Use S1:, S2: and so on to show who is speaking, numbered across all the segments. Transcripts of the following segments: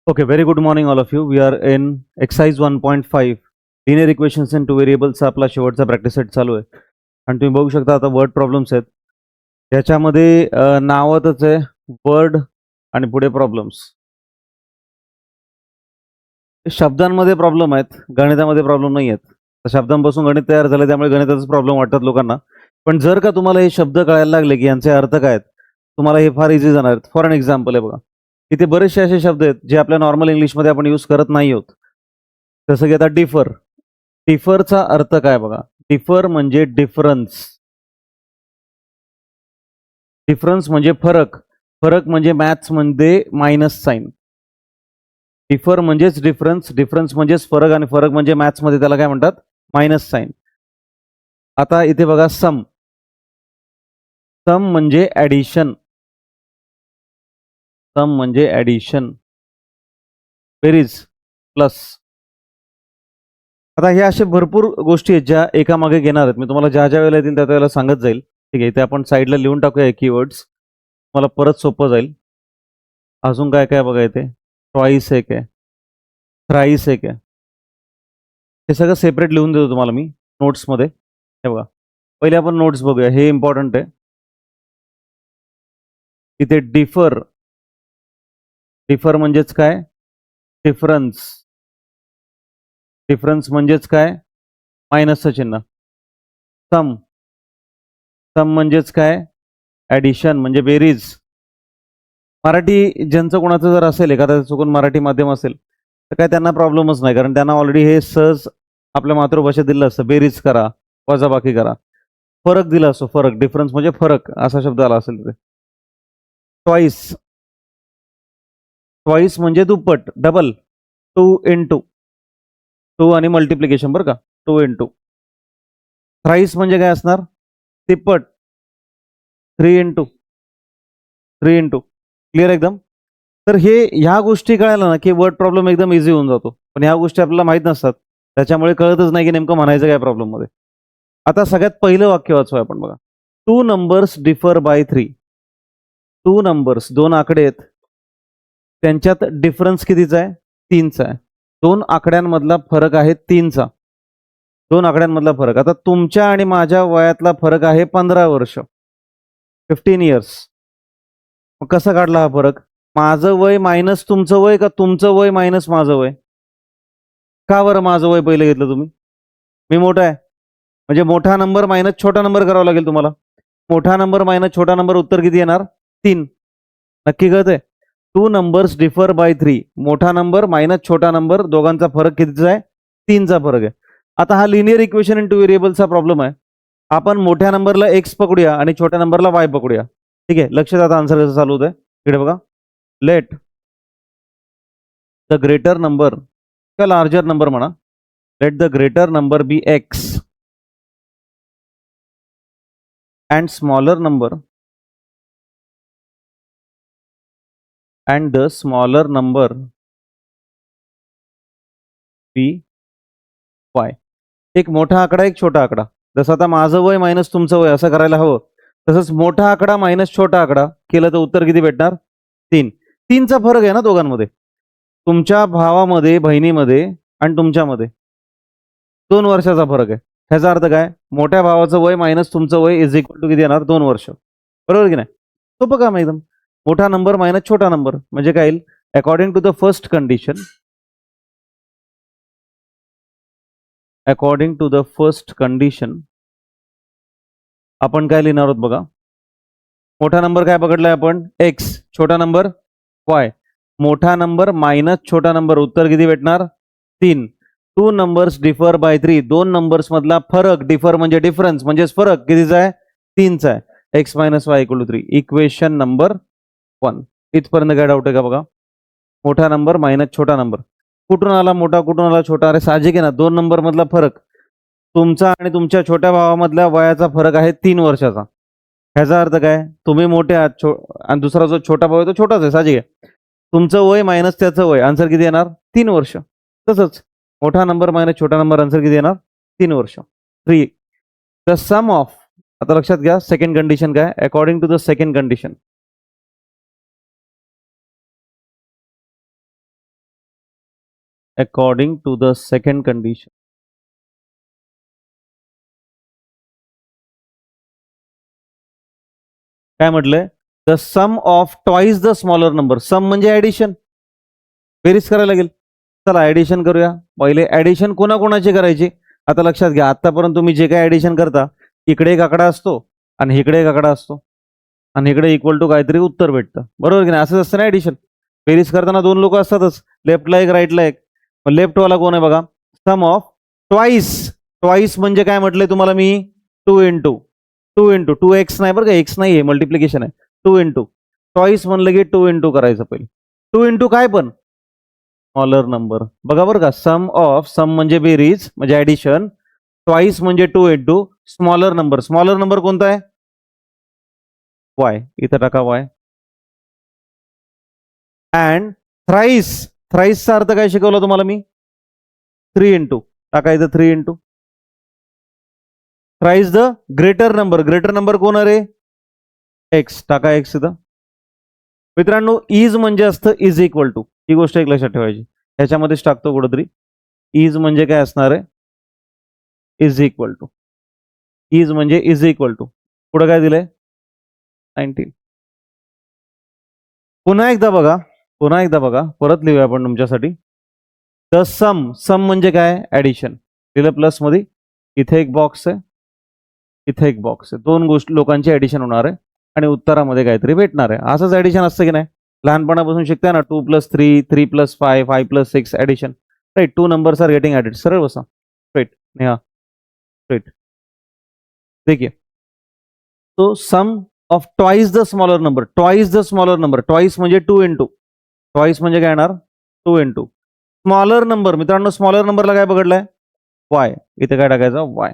S1: Okay, very good morning all of you. We are in exercise 1.5 linear equations in two variables चा आपला शेवटचा practice set चालू आहे आणि तुम्ही बघू शकता आता वर्ड प्रॉब्लेम्स आहेत. याच्यामध्ये नावातच आहे वर्ड आणि पुढे प्रॉब्लेम्स. शब्दांमध्ये प्रॉब्लेम आहेत, गणितामध्ये प्रॉब्लेम नाही आहेत. तर शब्दांपासून गणित तयार झालं त्यामुळे गणिताचाच प्रॉब्लेम वाटतात लोकांना. पण जर का तुम्हाला हे शब्द कळायला लागले की यांचे अर्थ काय आहेत, तुम्हाला हे फार इझी जाणार आहेत. फॉर एन एक्झाम्पल आहे बघा, इथे बरेचसे असे शब्द आहेत जे आपल्या नॉर्मल इंग्लिशमध्ये आपण यूज करत नाही आहोत. जसं की आता डिफर. डिफरचा अर्थ काय बघा, डिफर म्हणजे डिफरन्स. डिफरन्स म्हणजे फरक. फरक म्हणजे मॅथ्स मध्ये मायनस साइन. डिफर म्हणजेच डिफरन्स, डिफरन्स म्हणजेच फरक आणि फरक म्हणजे मॅथ्स मध्ये त्याला काय म्हणतात, मायनस साइन. आता इथे बघा सम. सम म्हणजे ऍडिशन. सम म्हणजे ऍडिशन. बेरीज, प्लस. आता हे असे भरपूर गोष्टी आहेत ज्या एकामागे घेणार आहेत. मी तुम्हाला ज्या ज्या वेळेला येतील त्या वेळेला सांगत जाईल. ठीक आहे, इथे आपण साईडला लिहून टाकूया कीवर्ड्स, मला परत सोपं जाईल. अजून काय काय बघा, इथे ट्वाइस एक आहे, थ्राइस एक आहे. हे सगळं सेपरेट लिहून देतो तुम्हाला मी नोट्समध्ये. हे बघा, पहिले आपण नोट्स बघूया, हे इम्पॉर्टंट आहे. इथे डिफर. डिफर म्हणजेच काय, डिफरन्स. डिफरन्स म्हणजेच काय, मायनसचं चिन्ह. सम. सम म्हणजेच काय, ऍडिशन म्हणजे बेरीज. मराठी ज्यांचं कोणाचं जर असेल, एखाद्या चुकून मराठी माध्यम असेल तर काय त्यांना प्रॉब्लेमच नाही, कारण त्यांना ऑलरेडी हे सहज आपल्या मातृभाषेत दिलं असतं. बेरीज करा, वजाबाकी करा. फरक दिला असतो, फरक. डिफरन्स म्हणजे फरक असा शब्द आला असेल तिथे. ट्वाइस. ट्वाइस म्हणजे दुप्पट, डबल. 2 into 2 आणि मल्टिप्लिकेशन बरं का, 2 into. थ्राइस म्हणजे काय असणार, तिप्पट. 3 into 3 into. क्लिअर एकदम. तर हे ह्या गोष्टी कळायला ना की वर्ड प्रॉब्लेम एकदम इझी होऊन जातो. पण ह्या गोष्टी आपल्याला माहित नसतात, त्याच्यामुळे कळतच नाही की नेमकं म्हणायचं काय प्रॉब्लेम मध्ये. आता सगळ्यात पहिलं वाक्य वाचूया आपण बघा. 2 numbers differ by 3. 2 numbers, दोन आकडे आहेत, त्यांच्यात डिफरन्स कितीचा आहे, 3चा आहे. दोन आकड्यांमधला फरक आहे 3चा. दोन आकड्यांमधला फरक. आता तुमच्या आणि माझ्या वयातला फरक आहे 15 वर्ष, 15 इयर्स. मग कसा काढला हा फरक, माझं वय मायनस तुमचं वय का तुमचं वय मायनस माझं वय? का बरं माझं वय पहिलं घेतलं तुम्ही? मी मोठा आहे म्हणजे मोठा नंबर मायनस छोटा नंबर करावा लागेल तुम्हाला. मोठा नंबर मायनस छोटा नंबर, उत्तर किती येणार, 3. नक्की कळतंय. 2 numbers differ by 3. मोठा नंबर मायनस छोटा नंबर, दोघांचा फरक कितीचा आहे, 3चा फरक आहे. आता हा लिनियर इक्वेशन इन टू व्हेरिएबलचा प्रॉब्लेम आहे. आपण मोठ्या नंबरला एक्स पकडूया आणि छोट्या नंबरला वाय पकडूया. ठीक आहे, लक्षात आता आन्सर कसं चालू होतंय. इकडे बघा. लेट द ग्रेटर नंबर का लार्जर नंबर म्हणा, let the greater number be x and smaller number and the smaller number be y. एक मोठा आकडा, एक छोटा आकडा. जसं आता माझं वय मायनस तुमचं वय असं करायला हवं, तसंच मोठा आकडा मायनस छोटा आकडा केलं तर उत्तर किती भेटणार, 3. 3चा फरक आहे ना दोघांमध्ये, तुमच्या भावामध्ये, बहिणीमध्ये आणि तुमच्यामध्ये 2 वर्षाचा फरक आहे. ह्याचा अर्थ काय, मोठ्या भावाचं वय मायनस तुमचं वय इज इक्वल टू किती येणार, 2 वर्ष. बरोबर की नाही? सोपं काम एकदम. मोठा नंबर मायनस छोटा नंबर म्हणजे काय येईल, according to the first condition. According to the first condition आपण काय लिहिणार आहोत बघा. मोठा नंबर काय पकडलाय आपण, एक्स. छोटा नंबर वाय. मोठा नंबर मायनस छोटा नंबर, उत्तर किती भेटणार, 3. 2 numbers differ by 3. दोन नंबर्स मधला फरक, डिफर म्हणजे डिफरन्स म्हणजेच फरक, कितीचा आहे, 3चा आहे. X minus y equal to 3. Equation number 1. इथपर्यंत काय डाऊट आहे का बघा. मोठा नंबर मायनस छोटा नंबर, कुठून आला मोठा, कुठून आला छोटा, अरे साहजिक आहे ना. 2 नंबर मधला फरक, तुमचा आणि तुमच्या छोट्या भावामधल्या वयाचा फरक आहे 3 वर्षाचा. ह्याचा अर्थ काय, तुम्ही मोठे आहात आणि दुसरा जो छोटा भाऊ आहे तो छोटाच आहे, साहजिक आहे. तुमचं वय मायनस त्याचं वय, आन्सर किती येणार, 3 वर्ष. तसंच मोठा नंबर मायनस छोटा नंबर, आन्सर किती येणार, 3 वर्ष. 3. The sum of. आता लक्षात घ्या सेकंड कंडिशन काय, according to the second condition. According to the second condition. काय म्हटलंय? The sum of twice the smaller number. Sum म्हणजे ऍडिशन, बेरीज करायला लागेल. चला ऍडिशन करूया. पहिले ऍडिशन कोणाकोणाची करायची? आता लक्षात घ्या, आतापर्यंत तुम्ही जे काय ऍडिशन करता, इकडे एक आकडा असतो आणि इकडे एक आकडा असतो आणि इकडे इक्वल टू काहीतरी उत्तर भेटतं, बरोबर की नाही? असंच असतं ना ऍडिशन. बेरीज करताना दोन लोक असतातच, लेफ्टला एक राईटला एक. लेफ्ट वाला कोण आहे बघा? सम ऑफ ट्वाइस. ट्वाइस म्हणजे काय म्हटलंय तुम्हाला मी? 2 इंटू 2x नाही बरं का, एक्स नाही, मल्टिप्लिकेशन आहे. 2 इंटू ट्वाइस म्हणलं की 2 इंटू करायचं पहिले. 2 इंटू काय पण स्मॉलर नंबर. बघा बरं का, सम ऑफ, सम म्हणजे बेरीज म्हणजे ऍडिशन, ट्वाइस म्हणजे 2 into smaller number. Smaller number कोणता आहे? वाय. इथं टाका वाय. And thrice. थ्राईसचा अर्थ काय शिकवला तुम्हाला मी? 3 इंटू टाकायचं. 3 into thrice the greater number. Greater number कोण आहे? एक्स. टाका एक्स इथं. मित्रांनो, इज म्हणजे असतं इज इक्वल टू. ही गोष्ट एक लक्षात ठेवायची, ह्याच्यामध्येच टाकतो कुठंतरी. इज म्हणजे काय असणार आहे? Is equal to. इज म्हणजे इज इक्वल टू, पुढे काय दिलंय? 19. पुन्हा एकदा बघा, पुन्हा एकदा बघा, परत लिहूया आपण तुमच्यासाठी. द सम. सम म्हणजे काय? ऍडिशन. दिलं प्लस मध्ये. इथे एक बॉक्स आहे, इथे एक बॉक्स आहे. दोन गोष्टी लोकांची ऍडिशन होणार आहे आणि उत्तरामध्ये काहीतरी भेटणार आहे. असंच ऍडिशन असतं की नाही? लहानपणापासून शिकताय ना, 2+3, 3+5, 5+6 addition. Right. 2 numbers are getting added. सरळ बसा. स्ट्रेट. नेहा स्ट्रेट. देखिए, तो sum of twice the smaller number. Twice the smaller number. Twice म्हणजे 2 इंटू. ट्वाइस म्हणजे काय येणार? 2 इंटू स्मॉलर नंबर. मित्रांनो, स्मॉलर नंबरला काय पकडलाय? वाय. इथे काय टाकायचं? वाय.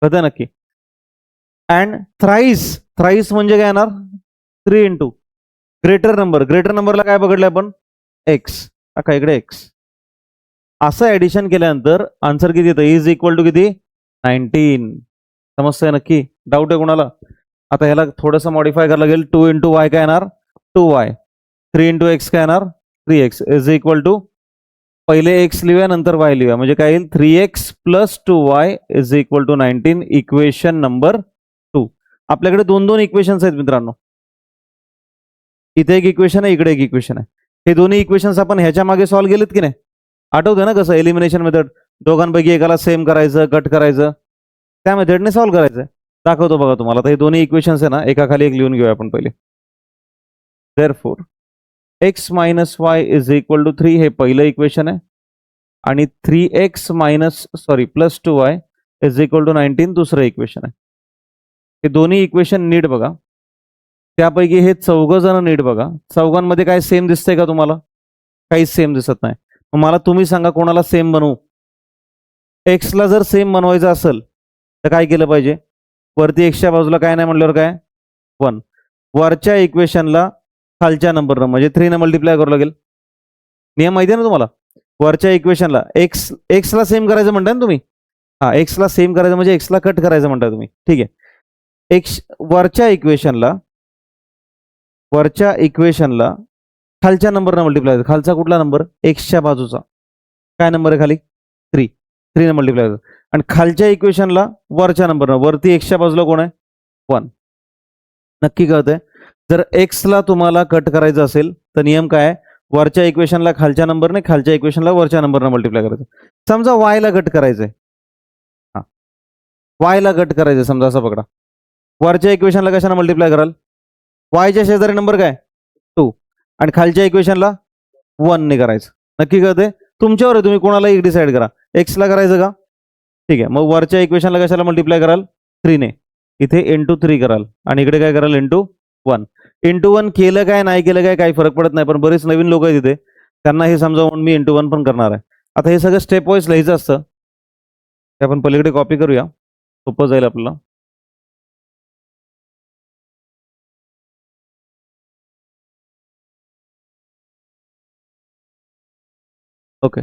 S1: कळतं नक्की? And thrice. थ्राईस म्हणजे काय येणार? 3 इंटू ग्रेटर नंबर. ग्रेटर नंबरला काय पकडलंय आपण? एक्स. टाका इकडे एक्स. असं ऍडिशन केल्यानंतर आन्सर किती येतं? इज इक्वल टू किती? 19. समजतंय नक्की? डाऊट आहे कोणाला? आता ह्याला थोडंसं मॉडिफाय करायला लागेल. 2 इंटू वाय काय येणार? 2y. 3 इंटू एक्स काय येणार? 3x इज इक्वल टू, पहिले एक्स लिहूया नंतर वाय लिहूया, म्हणजे काय येईल? 3x plus 2y is equal to 19. Equation number 2. आपल्याकडे दोन दोन इक्वेशन्स आहेत मित्रांनो. इथे एक इक्वेशन आहे, इकडे एक इक्वेशन आहे. हे दोन्ही इक्वेशन्स आपण ह्याच्या मागे सॉल्व्ह केलेत की नाही? आठवतं ना कसं? Elimination method. दोघांपैकी एकाला सेम करायचं, कट करायचं, त्या मेथडने सॉल्व्ह करायचं. दाखवतो बघा तुम्हाला. आता हे दोन्ही इक्वेशन्स आहे ना, एकाखाली एक लिहून घेऊया आपण पहिले. Therefore x minus y is equal to 3 हे पहिलं इक्वेशन आहे आणि 3x minus plus 2y is equal to 19 दुसरं इक्वेशन आहे. हे दोन्ही इक्वेशन नीट बघा. त्यापैकी हे चौघ जण नीट बघा. चौघांमध्ये काय सेम दिसतंय का तुम्हाला? काहीच सेम दिसत नाही. मग मला तुम्ही सांगा कोणाला सेम बनवू? एक्सला जर सेम बनवायचं असेल तर काय केलं पाहिजे? वरती एक्सच्या बाजूला काय नाही म्हटल्यावर काय? 1. वरच्या इक्वेशनला खालच्या नंबरनं म्हणजे 3 मल्टिप्लाय करावं लागेल. नियम माहिती आहे ना तुम्हाला? वरच्या इक्वेशनला एक्सला सेम करायचं म्हणताय ना तुम्ही? हा, एक्सला सेम करायचं म्हणजे एक्सला कट करायचं म्हणताय तुम्ही. ठीक आहे. एक्स वरच्या इक्वेशनला खालच्या नंबरनं मल्टिप्लाय करायचं. खालचा कुठला नंबर? एक्सच्या बाजूचा. काय नंबर आहे खाली? 3. 3 मल्टिप्लाय करायचं. आणि खालच्या इक्वेशनला वरच्या नंबरनं. वरती एक्सच्या बाजूला कोण आहे? 1. नक्की कळतंय? जर एक्सला तुम्हाला कट करायचं असेल तर नियम काय आहे? वरच्या इक्वेशनला खालच्या नंबरने, खालच्या इक्वेशनला वरच्या नंबरनं मल्टिप्लाय करायचं. समजा वायला कट करायचंय. हा, वायला कट करायचं समजा, असं पकडा. वरच्या इक्वेशनला कशाने मल्टिप्लाय कराल? वायच्या शेजारी नंबर काय? 2. आणि खालच्या इक्वेशनला 1 ने करायचं. नक्की कळतंय? तुमच्यावर आहे, तुम्ही कोणाला एक डिसाईड करा. एक्सला करायचं का? ठीक आहे. मग वरच्या इक्वेशनला कशाला मल्टिप्लाय कराल? 3 ने. इथे इंटू 3 कराल आणि इकडे काय कराल? इंटू 1. इंटू 1 केलं काय नाही केलं काय काही फरक पडत नाही, पण बरेच नवीन लोक आहेत तिथे, त्यांना हे समजावून मी इंटू 1 पण करणार आहे. आता हे सगळं स्टेप वाईज लिहायचं असतं. ते आपण पलीकडे कॉपी करूया, सोपं जाईल आपल्याला. Okay.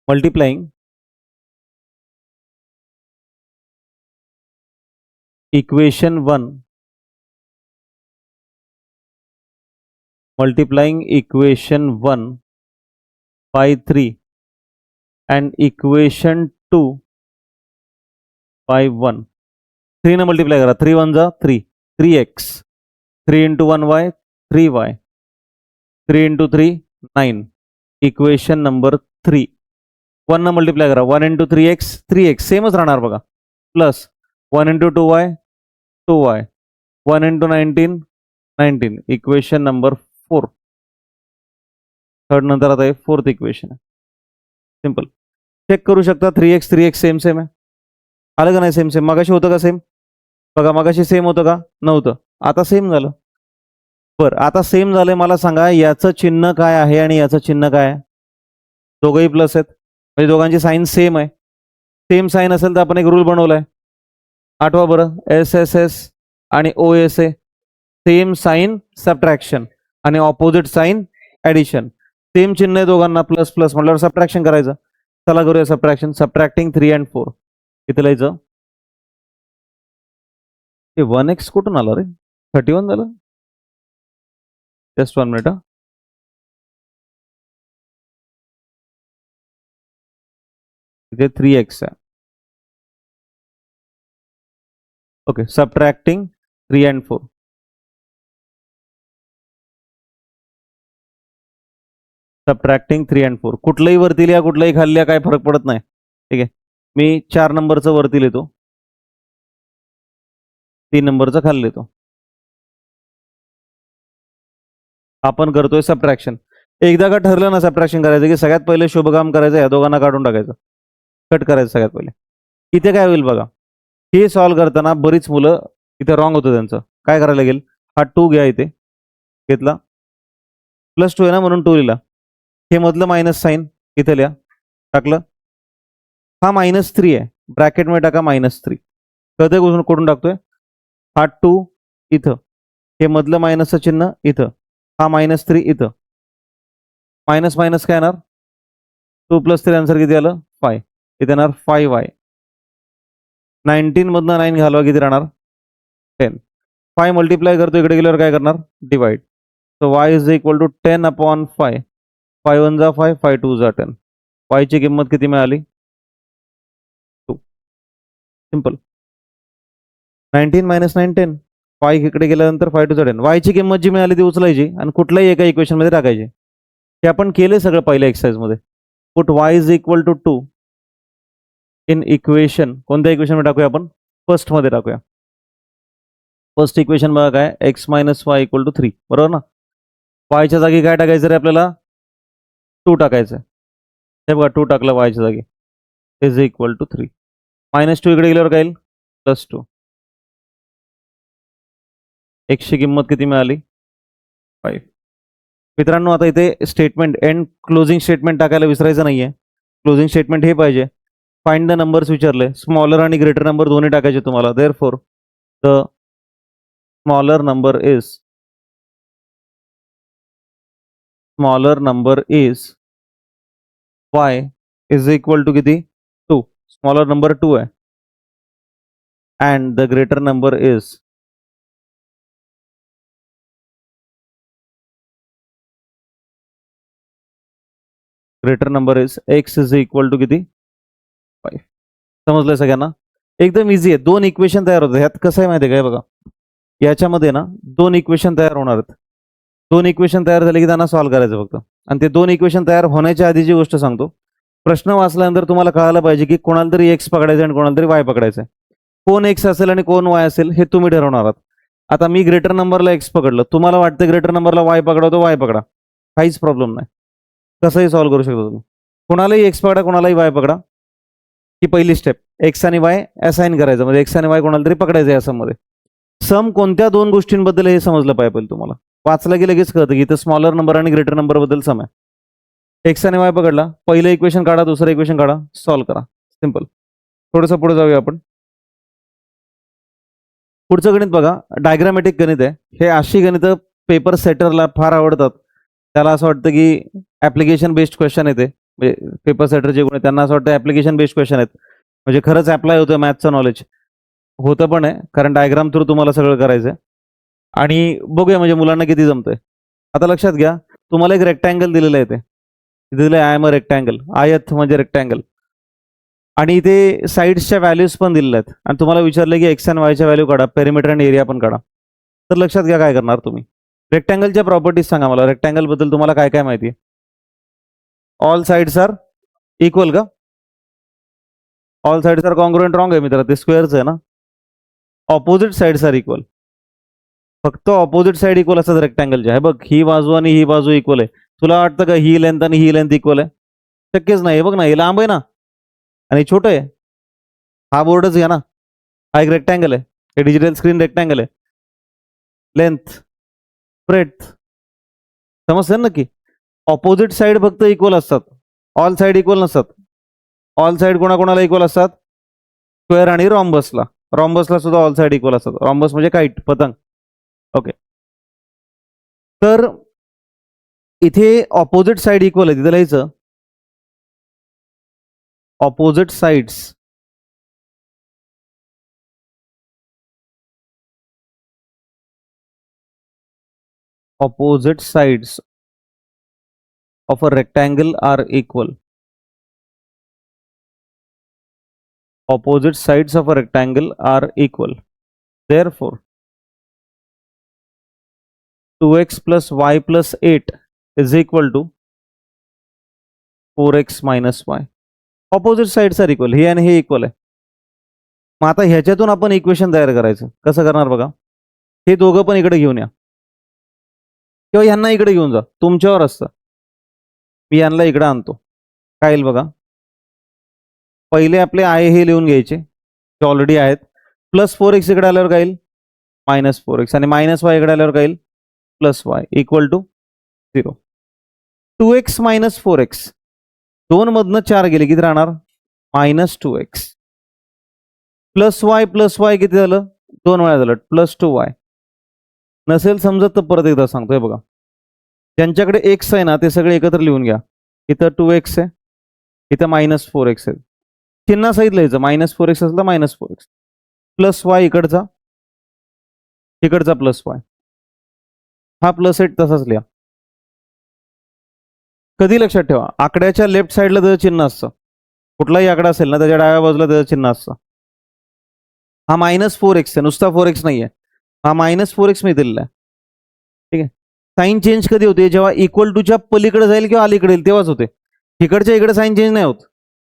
S1: Multiplying equation 1 multiplying equation 1 by 3 and equation 2 by 1. 3 ने मल्टीप्लाई करा, 3 1 जा 3, 3x, 3 into 1y 3y, 3 into 3 9. Equation number 3. 1 ने मल्टीप्लाई करा, 1 into 3x 3x सेमच राहणार बघा, plus 1 into 2y 2y, 1 into 19 19. Equation number 4. Third नंतर आता हे फोर्थ इक्वेशन आहे. सिंपल चेक करू शकता, 3x 3x सेम सेम आहे. आलं का नाही सेम सेम? मगाशी होतं का सेम? बघा मगाशी सेम होतं का? नव्हतं. आता सेम झालं. बरं आता सेम झालंय, मला सांगा याचं चिन्ह काय आहे आणि याचं चिन्ह काय आहे? दोघंही प्लस आहेत, म्हणजे दोघांची साईन सेम आहे. सेम साईन असेल तर आपण एक रूल बनवलाय, आठवा बरं, SSS आणि OSA सेम साईन सबट्रॅक्शन आणि ऑपोजिट साईन ऍडिशन. सेम चिन्ह आहे दोघांना, प्लस प्लस म्हटल्यावर सबट्रॅक्शन करायचं. चला करूया सबट्रॅक्शन. Subtracting 3 and 4. इथे लिहायचं, हे 1x कुठून आलं रे? 31 झालं. Just 1 minute. इथे 3x आहे. Okay, subtracting 3 and 4. Subtracting 3 and 4. कुठलंही वरती लिहा, कुठलंही खाली लिहा, काय फरक पडत नाही. ठीक आहे, मी 4 नंबरचं वरती लिहितो, 3 नंबरचं खाली लिहितो. आपण करतोय सबट्रॅक्शन. एकदा का ठरलं ना सबट्रॅक्शन करायचं की सगळ्यात पहिले शुभकाम करायचं, या दोघांना काढून टाकायचं, कट करायचं सगळ्यात पहिले. इथे काय होईल बघा, हे सॉल्व्ह करताना बरीच मुलं इथे रॉंग होतं त्यांचं. काय करायला लागेल, हा 2 घ्या, इथे घेतला, +2 आहे ना म्हणून 2 लिहिला. हे मधलं मायनस साईन इथे लिहा, टाकलं. हा -3 आहे, ब्रॅकेटमध्ये टाका -3. कधी कुठून टाकतोय, हा 2 इथं, हे मधलं मायनसचं चिन्ह इथं, हा -3 इथं, मायनस मायनस काय येणार, 2 + 3 आन्सर किती आलं 5. इथे येणार 5y. 19 मधनं 9 घालवा, किती राहणार 10. 5 मल्टिप्लाय करतो, इकडे गेल्यावर काय करणार, divide. So y is equal to 10/5. 5 1 जा 5, 5 2 जा 10. y ची किंमत किती मिळाली, 2. सिंपल. 19 - 9 10. 5 इकडे गेल्यानंतर 5 2 जा 10. y ची किंमत जी मिळाली ती उचलायची आणि कुठल्याही एका इक्वेशन मध्ये टाकायची. हे आपण केले सगळं पहिल्या एक्सरसाइज मध्ये. Put y is equal to 2 in equation. कोणत्या इक्वेशन मध्ये टाकूया आपण, फर्स्ट मध्ये टाकूया. फर्स्ट इक्वेशन बघा काय, x - y = 3, बरोबर ना. y च्या जागी काय टाकायचं रे आपल्याला, 2 टाकायचं. हे बघा 2 टाकलं y च्या जागी, इज इक्वल टू 3. -2 इकडे गेल्यावर काय येईल, +2. x ची किंमत किती मिळाली, 5. मित्रांनो आता इथे स्टेटमेंट एंड क्लोजिंग स्टेटमेंट टाकायला विसरायचं नाहीये. क्लोजिंग स्टेटमेंट हे पाहिजे. फाइंड द नंबर्स विचारले, स्मॉलर आणि ग्रेटर नंबर दोन्ही टाकायचे तुम्हाला. Therefore the smaller number is y is equal to किती, 2. स्मॉलर नंबर 2 आहे. And the greater number is x is equal to किती, 5. समजलंय सगळ्यांना? एकदम इझी आहे. 2 इक्वेशन तयार होतात. ह्यात कसं आहे माहिती आहे काय, बघा याच्यामध्ये ना 2 इक्वेशन तयार होणार आहेत. 2 इक्वेशन तयार झाले की त्यांना सॉल्व्ह करायचं फक्त. आणि ते 2 इक्वेशन तयार होण्याच्या आधीची गोष्ट सांगतो. प्रश्न वाचल्यानंतर तुम्हाला कळायला पाहिजे की कोणाला तरी x पकडायचं आणि कोणाला तरी y पकडायचं. कोण x असेल आणि कोण y असेल हे तुम्ही ठरवणार आहात. आता मी ग्रेटर नंबरला x पकडलं, तुम्हाला वाटतं ग्रेटर नंबरला y पकडा, तो y पकडा, काहीच प्रॉब्लेम नाही. कसंही सॉल्व्ह करू शकता तुम्ही. कोणालाही x पकडा, कोणालाही y पकडा. ही पहिली स्टेप, x आणि y असाइन करायचं, म्हणजे x आणि y कोणाला तरी पकडायचं या सममध्ये. सम कोणत्या 2 गोष्टींबद्दल हे समजलं पाहिजे तुम्हाला. वाचलं की लगेच कळतं की इथं स्मॉलर नंबर आणि ग्रेटर नंबर बद्दल सम आहे. x आणि y पकडला, पहिलं इक्वेशन काढा, दुसरं इक्वेशन काढा, सॉल्व्ह करा. सिंपल. थोडंसं पुढे जाऊया आपण. पुढचं गणित बघा, डायग्रामॅटिक गणित आहे. हे अशी गणित पेपर सेटरला फार आवडतात. त्याला असं वाटतं की ऍप्लिकेशन बेस्ड क्वेश्चन येते, म्हणजे पेपर सेटर जे कोण त्यांना असं वाटतं ऍप्लिकेशन बेस्ड क्वेश्चन आहेत, म्हणजे खरंच अप्लाय होतं मॅथचं नॉलेज. होतं पण आहे, कारण डायग्राम थ्रू तुम्हाला सगळं करायचं आहे. आणि बघूया म्हणजे मुलांना किती जमतंय. आता लक्षात घ्या, तुम्हाला एक रेक्टँगल दिलेलं आहे, ते दिलेलं आहे आय एम अ रेक्टँगल, आयत म्हणजे रेक्टँगल, आणि इथे साईड्सच्या व्हॅल्यूज पण दिलेल्या आहेत, आणि तुम्हाला विचारलं की एक्स अँड वायच्या व्हॅल्यू काढा, पेरिमीटर आणि एरिया पण काढा. तर लक्षात घ्या काय करणार तुम्ही. रेक्टँगलच्या प्रॉपर्टीज सांगा मला. रेक्टँगल बद्दल तुम्हाला काय काय माहिती आहे? ऑल साइड्स आर इक्वल का? All sides are congruent wrong आहे मित्र, ते स्क्वेअरच आहे ना. Opposite sides are equal. फक्त ऑपोजिट साइड इक्वल असतात रेक्टँगलच्या. हे बघ, ही बाजू आणि ही बाजू इक्वल आहे. तुला वाटतं का ही लेंथ आणि ही लेंथ इक्वल आहे? शक्यच नाही. बघ ना, हे लांब आहे ना आणि छोटं आहे. हा बोर्डच घ्या ना, हा एक रेक्टँगल आहे, हे डिजिटल स्क्रीन रेक्टँगल आहे. लेंथ, ब्रेथ, समजते ना की ऑपोजिट साइड फक्त इक्वल असतात, ऑल साइड इक्वल नसतात. ऑल साइड कोणाकोणाला इक्वल असतात? स्क्वेअर आणि रॉम्बसला. रॉम्बसला सुद्धा ऑल साइड इक्वल असतात. रॉम्बस म्हणजे काईट, पतंग. ओके, तर इथे ऑपोजिट साइड इक्वल आहे, तिथे लिहायचं opposite sides opposite sides of a rectangle are equal. Opposite sides of a rectangle are equal. Therefore, 2x plus y plus 8 is equal to 4x minus y. Opposite sides are equal. हे आणि हे equal आहे. मग आता ह्याच्यातून आपण equation तयार करायचं. कसं करणार बघा. हे दोघं पण इकडे घेऊन या, किंवा ह्यांना इकडे घेऊन जा, तुमच्यावर असतं. मी यांना इकडे आणतो. काय येईल बघा. पहिले आपले आहे हे लिहून घ्यायचे, जे ऑलरेडी आहेत. प्लस 4x इकडे आल्यावर काय येईल? मायनस 4x, आणि मायनस वाय इकडे आल्यावर काय येईल? Plus y equal to 0. 2x minus 4x, 2 मधनं 4 गेले, किती राहणार? Minus 2x. प्लस वाय किती झालं? 2 वेळा झालं, प्लस 2y. नसेल समजत तर परत एकदा सांगतोय बघा. ज्यांच्याकडे x आहे ना, ते सगळे एकत्र लिहून घ्या. इथं 2x आहे, इथं मायनस 4x आहे. चिन्ह सहित लिहायचं. मायनस 4x असलं मायनस 4x, प्लस वाय इकडचा, इकडचा प्लस वाय. हा प्लस 8 तसाच लिहा. कधी लक्षात ठेवा, आकड्याच्या लेफ्ट साईडला त्याचं चिन्ह असतं. कुठलाही आकडा असेल ना, त्याच्या डाव्या बाजूला त्याचं चिन्ह असतं. हा मायनस 4x आहे, नुसता 4x नाही आहे. हा मायनस 4x मी दिलेला आहे. ठीक आहे. साईन चेंज कधी होते? जेव्हा इक्वल टूच्या पलीकडे जाईल किंवा अलीकडे येईल तेव्हाच होते. इकडच्या इकडे साईन चेंज नाही होत.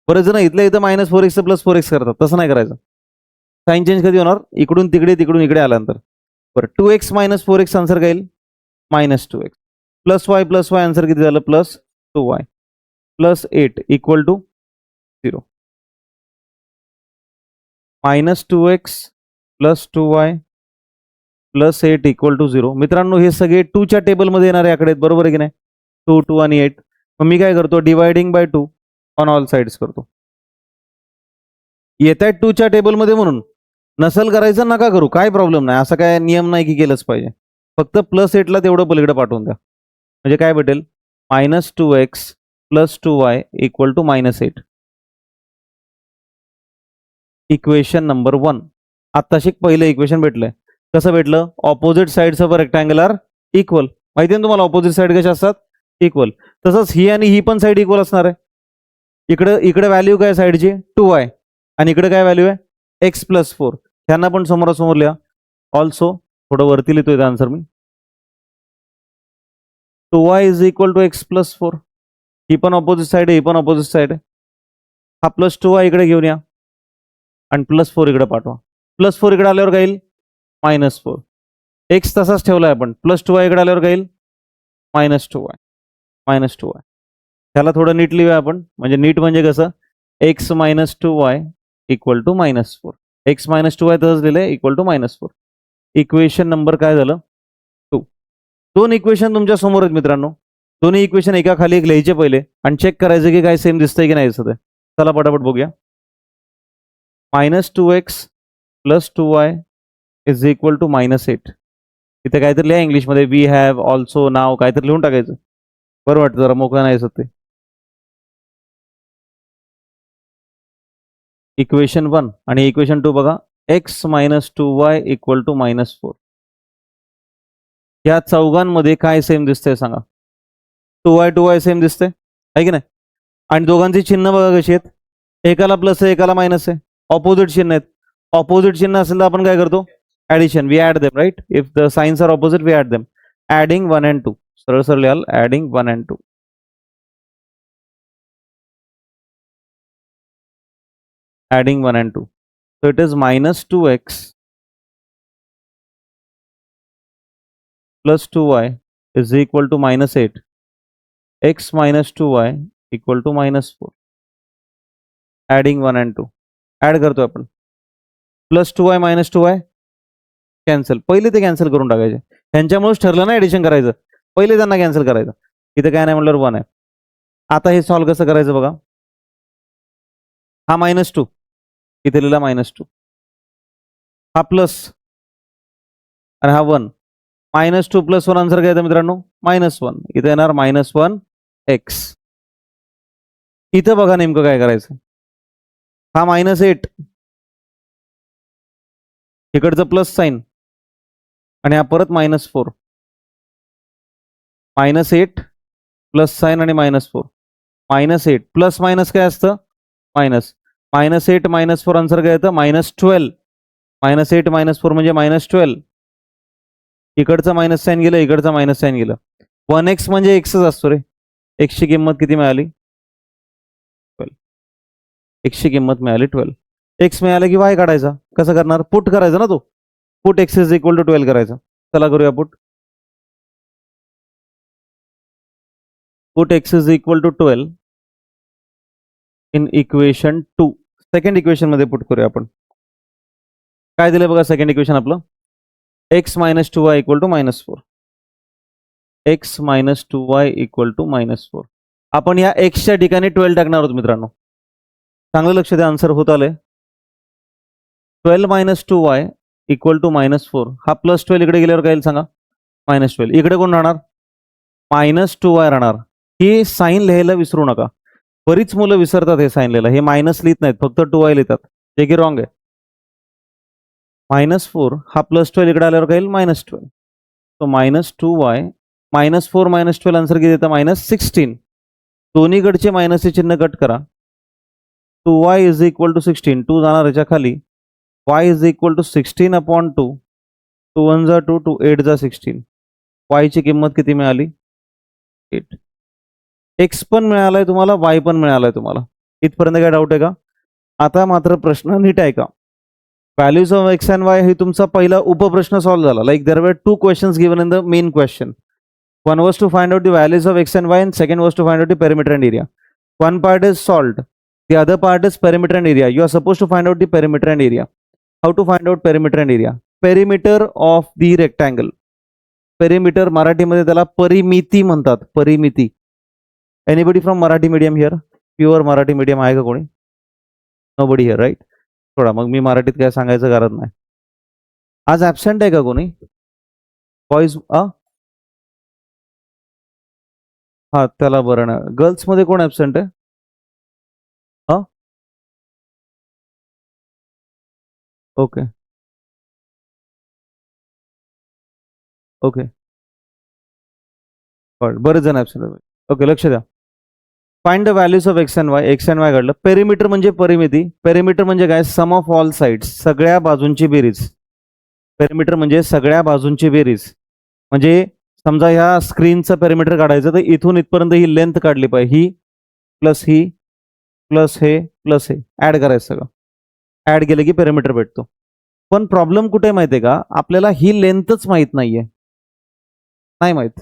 S1: बरेच जण इथल्या इथं मायनस 4x प्लस 4x करतात. तसं नाही करायचं. साईन चेंज कधी होणार? इकडून तिकडे, तिकडून इकडे आल्यानंतर. बरं, 2x मायनस 4x आन्सर काय येईल? Minus 2x. Plus y answer किती झालं? Plus 2y. Plus 8 equal to 0. Minus 2x plus 2y plus 8 equal to 0. मित्रांनो, हे सगळे 2 च्या टेबलमध्ये येणारे आकडे आहेत, बरोबर आहे की नाही? 2, 2 आणि 8. मग मी काय करतो? Dividing bye 2 on all sides करतो. येत आहेत 2 च्या टेबलमध्ये म्हणून. नसल करायचं नका करू, काय प्रॉब्लेम नाही. असा काय नियम नाही की केलंच पाहिजे. फक्त प्लस 8ला तेवढं पलीकडे पाठवून द्या. म्हणजे काय भेटेल? Minus 2x plus 2y equal to minus 8. Equation number 1. आत्ताशी पहिलं इक्वेशन भेटलंय. कसं भेटलं? Opposite sides of a rectangle are equal. माहिती आहे तुम्हाला ऑपोजिट साइड कशा असतात? इक्वल. तसंच ही आणि ही पण साइड इक्वल असणार आहे. इकडे व्हॅल्यू काय साइडची? 2y, आणि इकडे काय व्हॅल्यू आहे? x plus 4. त्यांना पण समोरासमोर लिहा. ऑल्सो थोडं वरती लिहितोय आन्सर मी. 2y is equal to x plus 4. ही पण ऑपोजिट साइड आहे, ही पण ऑपोजिट साइड आहे. हा प्लस 2y इकडे घेऊन या आणि प्लस 4 इकडे पाठवा. प्लस 4 इकडे आल्यावर काय येईल? मायनस 4. एक्स तसाच ठेवलाय आपण. प्लस 2y इकडे आल्यावर काय येईल? Minus 2y. Minus 2y. त्याला थोडं नीट लिहूया आपण. म्हणजे नीट म्हणजे कसं? X minus 2y equal to minus 4. X minus 2y तसंच लिहिलंय, equal to minus 4. Equation number काय झालं? 2. 2 इक्वेशन तुमच्या समोर आहेत मित्रांनो. दोन्ही इक्वेशन एका खाली एक लिहायचे पहिले आणि चेक करायचं की काय सेम दिसतंय की नाही दिसत आहे. चला पटापट बघूया. Minus 2x plus 2y is equal to minus 8. इथे काहीतरी लिहा इंग्लिशमध्ये. वी हॅव, ऑल्सो, नाव काहीतरी लिहून टाकायचं. बरं वाटतं जरा, मोकळं नाही दिसत ते. इक्वेशन 1 आणि इक्वेशन 2 बघा x minus 2y equal to -4. या चौघांमध्ये काय सेम दिसतंय सांगा? 2y सेम दिसते आहे की नाही? आणि दोघांची चिन्ह बघा कशी आहेत. एकाला प्लस आहे, एकाला मायनस आहे. ऑपोजिट चिन्ह आहेत. ऑपोजिट चिन्ह असेल तर आपण काय करतो? Addition. We add them, right? If the signs are opposite we add them. Adding 1 and 2. सरळ सरळ लिहाल ऍडिंग 1 and 2. Adding 1 and 2. So it is minus 2x plus 2y is equal to minus 8. X minus 2y equal to minus 4. Adding 1 and 2. Add करतो आपण. Plus 2y minus 2y cancel. पहिले ते cancel करून टाकायचे. त्यांच्यामुळेच ठरलं ना ऍडिशन करायचं. पहिले त्यांना कॅन्सल करायचं. इथे काय नाही म्हटल्यावर 1 आहे. आता हे सॉल्व्ह कसं करायचं बघा. हा -2 इथे लिहिला -2. हा प्लस आणि हा 1. -2 + 1 आन्सर काय येतं मित्रांनो? -1. इथे येणार -1x. इथं बघा नेमकं काय करायचं. हा -8 इकडचं प्लस साइन आणि हा परत -4. -8 प्लस साइन आणि -4. -8 प्लस मायनस काय असतं? मायनस. -8 -4 आन्सर काय येतं? -12. -8 -4 म्हणजे -12. इकडचं मायनस साइन गेलं, इकडचं मायनस साइन गेलं. 1x म्हणजे एक्सच असतो रे. एक्सची किंमत किती मिळाली? 12. एक्सची किंमत मिळाली 12. एक्स मिळाला की वाय काढायचा. कसं करणार? पुट करायचा ना तो. Put x is equal to 12 करायचा. चला करूया put. Put x is equal to 12 in equation 2. Second equation मध्ये पुट करूया आपण. काय दिलं बघा सेकंड इक्वेशन आपलं? x minus 2y equal to -4. x minus 2y equal to -4. आपण या एक्सच्या ठिकाणी 12 टाकणार आहोत मित्रांनो. चांगलं लक्ष द्या. आन्सर होत आलंय. 12 minus 2y इक्वल टू -4. हा प्लस 12 इकडे गेल्यावर काय येईल सांगा? -12. इकडे कोण राहणार? -2y राहणार. ही साईन लिहायला विसरू नका. बरीच मुलं विसरतात हे साईन लिहायला. हे मायनस लिहित नाहीत, फक्त 2y लिहितात, जे की रॉंग आहे. -4 हा +12 इकडे आल्यावर काय येईल? -12. सो -2y -4 -12 आन्सर किती येतं? -16. दोन्हीकडचे मायनसचे चिन्ह कट करा. 2y is equal to 16. 2 जाणार याच्या खाली. y is equal to 16/2. 2 1 जा 2, 2 8 जा 16. y ची किंमत किती मिळाली? 8. x पण मिळालाय तुम्हाला, y पण मिळालाय तुम्हाला. इथपर्यंत काय डाऊट आहे का? आता मात्र प्रश्न नीट आहे का? Values of x and y हे तुमचा पहिला उपप्रश्न सॉल्व्ह झाला. Like there were 2 questions given in the main question. One was to find out the values of x and y, and second was to find out the perimeter and area. One part is solved. The other part is perimeter and area. You are supposed to find out the perimeter and area. How to find out perimeter and area? Perimeter of the rectangle. Perimeter मराठीमध्ये त्याला परिमिती म्हणतात. परिमिती. Anybody from Marathi medium here? Pure Marathi medium आहे का कोणी? Nobody here, right? थोडा मग मी मराठीत काय सांगायचं गरज नाही. आज ऍबसेंट आहे का कोणी? बॉईज हा त्याला बरं ना. गर्ल्स मध्ये कोण ऍबसेंट आहे? हा ओके ओके बरेच जण ऍबसेंट आहे. ओके लक्ष द्या. Find the values of x and Y. X and Y काढलं. पेरिमीटर म्हणजे परिमिती. पेरिमीटर म्हणजे काय? सम ऑफ ऑल साइड्स. सगळ्या बाजूंची बेरीज. पेरिमीटर म्हणजे सगळ्या बाजूंची बेरीज. म्हणजे समजा ह्या स्क्रीनचं पेरिमीटर काढायचं तर इथून इथपर्यंत ही लेंथ काढली पाहिजे. ही प्लस ही प्लस हे प्लस हे ऍड करायचं सगळं. ऍड केलं की पेरिमीटर भेटतो. पण प्रॉब्लेम कुठे माहितीये का? आपल्याला ही लेंथच माहित नाहीये. नाही माहित.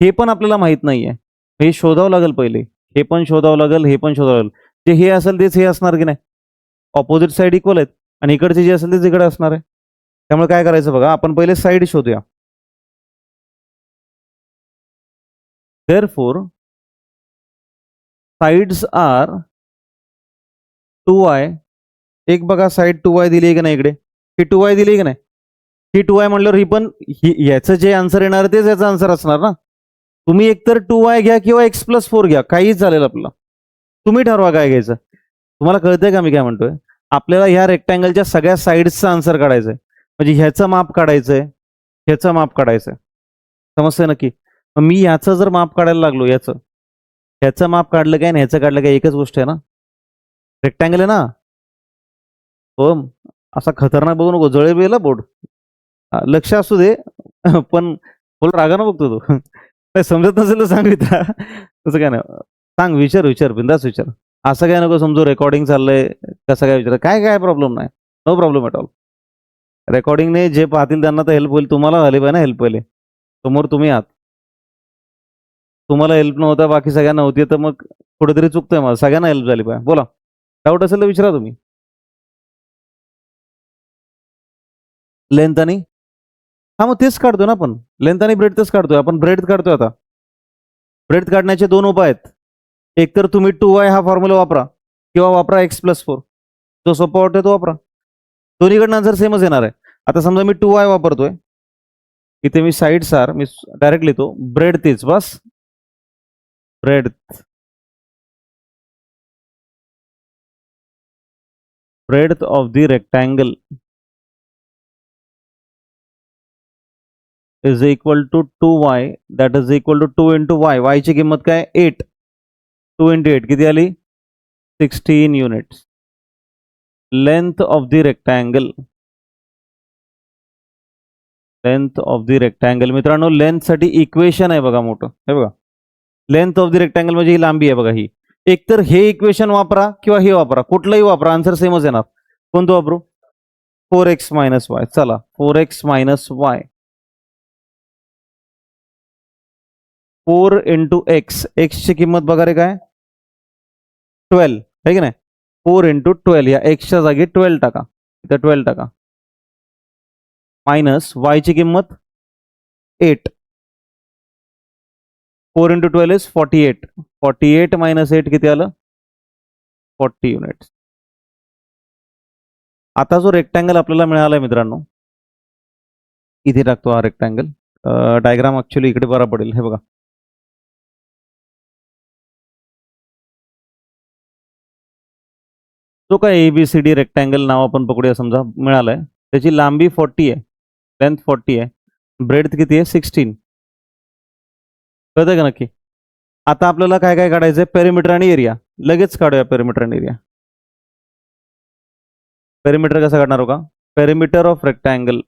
S1: हे पण आपल्याला माहित नाहीये. हे शोधावं लागेल पहिले. हे पण शोधावं लागेल, हे पण शोधावं लागेल. जे हे असेल तेच हे असणार की नाही? ऑपोजिट साईड इक्वल आहेत आणि इकडचे जे असेल तेच इकडे असणार आहे. त्यामुळे काय करायचं बघा, आपण पहिले साईड शोधूया. Therefore, sides are 2y. एक बघा साईड 2y दिली आहे की नाही इकडे? ही 2y दिली आहे की नाही? ही 2y म्हणल्यावर ही पण याचं जे आन्सर येणार आहे तेच याचं आन्सर असणार ना. तुम्ही एकतर 2y घ्या किंवा x+4 घ्या, काहीच चालेल आपल्याला. तुम्ही ठरवा काय घ्यायचं. तुम्हाला कळतंय का मी काय म्हणतोय? आपल्याला ह्या रेक्टँगलच्या सगळ्या साईड्सचा आन्सर काढायचा आहे. म्हणजे ह्याचं माप काढायचंय, ह्याचं माप काढायचंय. समजतंय नक्की? मी याचं जर माप काढायला लागलो, ह्याचं माप काढलं काय आणि ह्याचं काढलं काय एकच गोष्ट आहे ना. रेक्टँगल आहे ना. हो, असा खतरनाक बघू नको, जळेल बोर्ड. लक्ष असू दे. पण बोल रागानं बघतो तू. काय समजत नसेल तर सांग मित्रा. तसं काय नाही. सांग, विचार बिंदास विचार. असं काय नको समजू रेकॉर्डिंग चाललंय कसं काय विचार. काय प्रॉब्लेम नाही. No problem at all. रेकॉर्डिंगने जे पाहतील त्यांना तर हेल्प होईल. तुम्हाला झाली पाहिजे ना हेल्प पहिले. समोर तुम्ही आहात. तुम्हाला हेल्प नव्हता, बाकी सगळ्यांना होती, तर मग कुठेतरी चुकतंय मला. सगळ्यांना हेल्प झाली पाहिजे. बोला, डाऊट असेल तर विचारा तुम्ही. लेंथ आणि मग तेच काढतोय ना आपण. लेंथ आणि ब्रेडथच काढतोय आपण. ब्रेड काढतोय आता. ब्रेड काढण्याचे 2 उपाय आहेत. एक तर तुम्ही 2y हा फॉर्म्युला वापरा किंवा वापरा x+4. जो सोपा वाटतोय तो वापरा. दोन्हीकडनं आन्सर सेमच येणार आहे. आता समजा मी 2y वापरतोय. इथे मी साईड्स आर मी डायरेक्ट लिहितो. ब्रेड तीच बस. breadth of the rectangle is equal to 2y, that is equal to 2 into y. y ची किंमत काय? 8. 2 into 8 किती आली? 16 units. Length of the rectangle. Length of the rectangle. मित्रांनो, लेंथ साठी इक्वेशन आहे बघा मोठं. हे बघा, लेंथ ऑफ द रेक्टँगल म्हणजे ही लांबी आहे बघा ही. एकतर हे इक्वेशन वापरा किंवा हे वापरा, कुठलंही वापरा, आन्सर सेमच येणार. कोणतं वापरू? 4x minus Y. चला, 4x minus Y. 4 into X. एक्सची किंमत बघा रे काय? 12 आहे की नाही. 4 इंटू 12, या एक्सच्या जागी 12 टाका. इथं 12 टाका. मायनस वाय ची किंमत 8. 4 इंटू 12 इज 48. 48 मायनस 8 किती आलं? 40 युनिट्स. आता जो रेक्टँगल आपल्याला मिळालाय मित्रांनो, इथे टाकतो हा रेक्टँगल. डायग्राम ऍक्च्युली इकडे बरा पडेल. हे बघा, जो काय ABCD रेक्टँगल नाव आपण पकडूया समजा मिळालाय, त्याची लांबी 40 आहे, लेंथ 40 आहे, ब्रेडथ किती आहे? 16. कळतंय का नक्की? आता आपल्याला काय काय काढायचंय? पेरिमीटर आणि एरिया. लगेच काढूया पेरिमीटर आणि एरिया. पेरिमीटर कसं काढणार हो का? Perimeter of rectangle.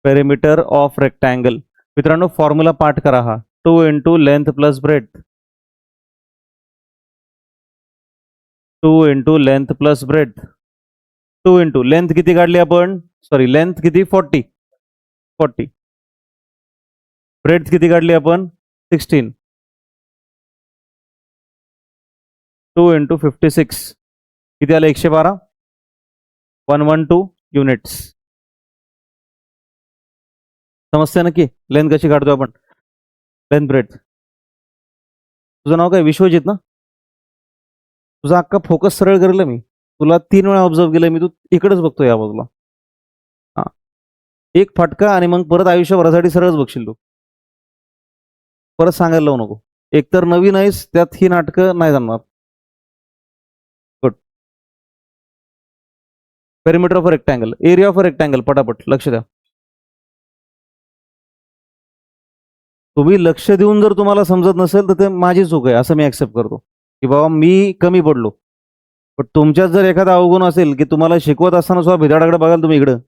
S1: Perimeter of rectangle. मित्रांनो, फॉर्म्युला पाठ करा हा. 2 into length plus breadth. 2 into length plus breadth. 2 into length किती काढली आपण? सॉरी, लेंथ किती? 40. ब्रेडथ किती काढली आपण? 16. 2 इंटू 56 किती आलं? 112. 112 युनिट्स. समजते नक्की लेंथ कशी काढतो आपण? Length breadth. तुझं नाव काय? विश्वजित ना? तुझा अख्खा फोकस सरळ करेल मी. तुला 3 वेळा ऑब्झर्व केलं मी, तू इकडेच बघतो या बाजूला. हा, एक फटका आणि मग परत आयुष्यभरासाठी सरळच बघशील तू. परत सांगायला लावू नको. एकतर नवीन आहेस, त्यात ही नाटकं नाही जमणार. Good. Perimeter of rectangle, area of rectangle, पटापट लक्ष द्या. तुम्ही लक्ष देऊन जर तुम्हाला समजत नसेल तर ते माझी चूक आहे, असं मी ऍक्सेप्ट करतो की बाबा मी कमी पडलो. पण तुमच्यात जर एखादा अवगुण असेल की तुम्हाला शिकवत असताना सुद्धा भिदाडाकडे बघाल तुम्ही इकडं,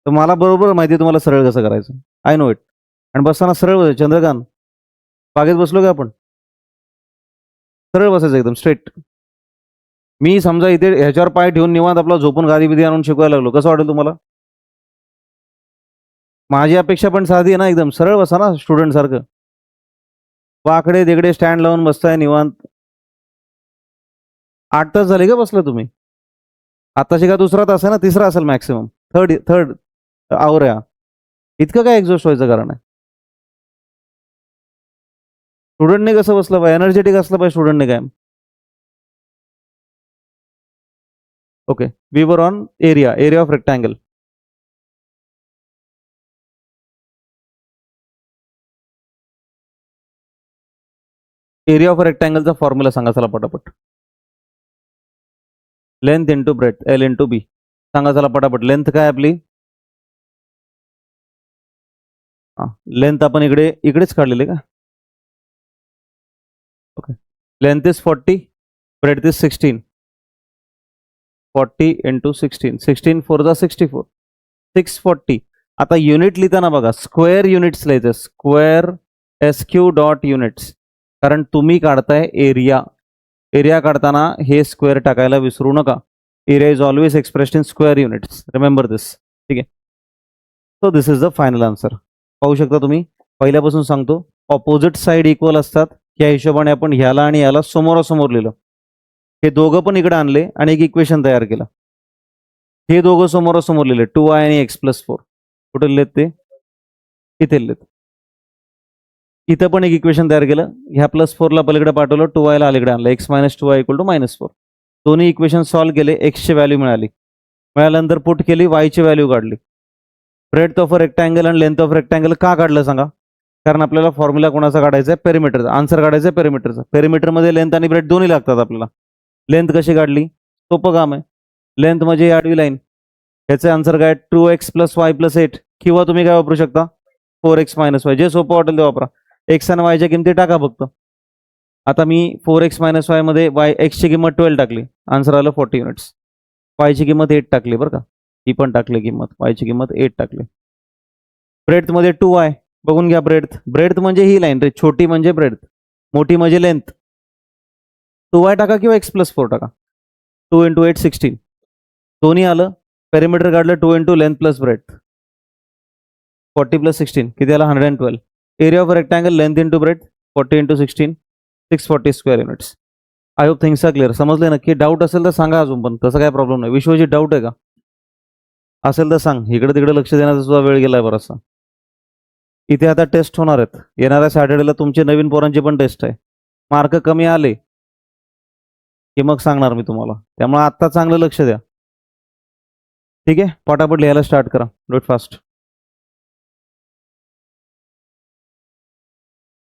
S1: तर मला बरोबर माहिती आहे तुम्हाला सरळ कसं करायचं. I know it. आणि बसताना सरळ चंद्रकांत, बागेत बसलो का आपण? सरळ बसायचं एकदम स्ट्रेट. मी समजा इथे ह्याच्यावर पाय ठेवून निवांत आपला झोपून गादी बिदी आणून शिकवायला लागलो, कसं वाटेल तुम्हाला? माझी अपेक्षा पण साधी आहे ना, एकदम सरळ बसा ना स्टुडंट सारखं. वाकडे तिकडे स्टँड लावून बसताय निवांत. 8 तास झाले का बसला तुम्ही? आताशी का दुसरा तास आहे ना, तिसरा असेल मॅक्सिमम. थर्ड आवर आहे. इतकं काय एक्झॉस्ट व्हायचं कारण आहे? स्टुडंटने कसं बसलं पाहिजे? एनर्जेटिक असलं पाहिजे स्टुडंटने काय. Okay, we were on area of rectangle. Area of रेक्टँगलचा फॉर्म्युला सांगा चला पटापट. Length into breadth L into B. सांगा चला पटापट. लेंथ काय आपली? लेंथ आपण इकडेच काढलेली का? Okay. Length is 40, breadth is 16. 40 into 16. 16 4 जा 64. 640. आता युनिट लिहिताना बघा स्क्वेअर युनिट्स लिहायचं. Square SQ dot units. कारण तुम्ही काढताय एरिया. एरिया काढताना हे स्क्वेअर टाकायला विसरू नका. Area is always expressed in square units. Remember this. ठीक आहे. So this is the final answer. पाहू शकता तुम्ही. पहिल्यापासून सांगतो, ऑपोजिट साइड इक्वल असतात. या हिशोबाने आपण ह्याला आणि याला समोरासमोर लिहिलं. हे दोघं पण इकडे आणले आणि एक इक्वेशन तयार केलं. हे दोघं समोरासमोर लिहिले 2i आणि x+4. कुठे लिहिलेत ते? इथे लिहिलेत. इथं पण एक इक्वेशन तयार केलं. ह्या +4ला पलीकडे पाठवलं, 2i ला अलीकडे आणलं. x - 2i = -4. दोन्ही इक्वेशन सॉल्व्ह केले. x ची व्हॅल्यू मिळाली. मिळाल्यानंतर पुट केली, y ची व्हॅल्यू काढली. ब्रेड्थ ऑफ अ रेक्टँगल आणि लेंथ ऑफ रेक्टँगल का काढलं सांगा? कारण आपल्याला फॉर्म्युला कोणाचा काढायचा आहे? पेरिमीटरचा. आन्सर काढायचा आहे पेरिमीटरचा. पेरिमीटरमध्ये लेंथ आणि ब्रेड्थ दोन्ही लागतात आपल्याला. लेंथ कशी काढली? सोपं काम आहे. लेंथ म्हणजे ही आडवी लाईन. ह्याचे आन्सर काय? 2x + y + 8. किंवा तुम्ही काय वापरू शकता? 4x - y. जे सोपं वाटेल ते वापरा. x आणि y च्या किमती टाका फक्त. आता मी 4x - y मध्ये x ची किंमत 12 टाकली. आन्सर आलं 40 युनिट्स. y ची किंमत 8 टाकली बरं का. ही पण टाकली किंमत. y ची किंमत 8 टाकली. ब्रेड्थ मध्ये 2i. बघून घ्या ब्रेड्थ. ब्रेड्थ म्हणजे ही लाईन रे. छोटी म्हणजे ब्रेड्थ, मोठी म्हणजे लेंथ. 2i टाका किंवा x+4 टाका. 2 × 8 16. दोन्ही आलं. पेरिमीटर काढलं. 2 × लेंथ प्लस ब्रेड्थ. 40 + 16 किती आला? 112. Area of rectangle length into breadth 40 × 16 640 square units. I hope things are clear. समजले नक्की? डाऊट असेल तर सांगा अजून पण. तसं काय प्रॉब्लेम नाही. विश्वजित डाऊट आहे का? असेल तर सांग. इकडे तिकडे लक्ष देण्याचा सुद्धा वेळ गेलाय बराचसा. इथे आता टेस्ट होणार आहेत. येणाऱ्या सॅटर्डेला तुमची नवीन पोरांची पण टेस्ट आहे. मार्क कमी आले की मग सांगणार मी तुम्हाला. त्यामुळे आत्ता चांगलं लक्ष द्या. ठीक आहे. पटापट लिहायला स्टार्ट करा. Do it fast.